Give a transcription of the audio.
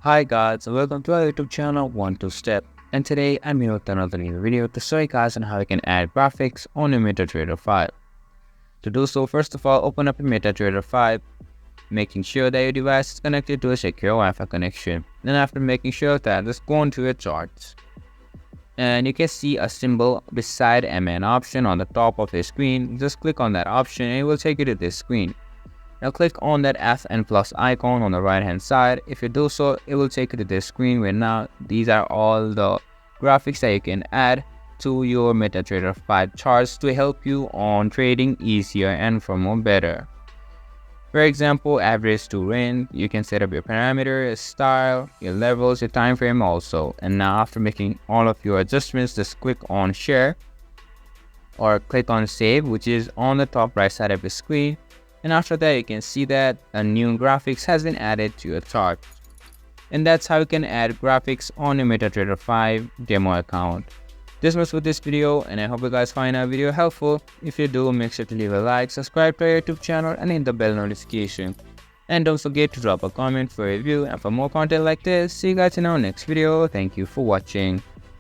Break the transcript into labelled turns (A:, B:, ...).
A: Hi guys, and welcome to our YouTube channel 1-2-Step, and today I'm here with another new video to show you guys on how you can add graphics on your MetaTrader 5. To do so, first of all, open up your MetaTrader 5, making sure that your device is connected to a secure Wi-Fi connection. Then after making sure of that, just go into your charts. And you can see a symbol beside MN option on the top of your screen. Just click on that option and it will take you to this screen. Now click on that F and plus icon on the right hand side. If you do so, it will take you to this screen where now these are all the graphics that you can add to your MetaTrader 5 charts to help you on trading easier and for more better. For example, average to range, you can set up your parameter, your style, your levels, your time frame also. And now after making all of your adjustments, just click on share or click on save, which is on the top right side of the screen. And after that, you can see that a new graphics has been added to your chart. And that's how you can add graphics on your MetaTrader 5 demo account. This was for this video, and I hope you guys find our video helpful. If you do, make sure to leave a like, subscribe to our YouTube channel, and hit the bell notification. And don't forget to drop a comment for a review, and for more content like this, see you guys in our next video. Thank you for watching.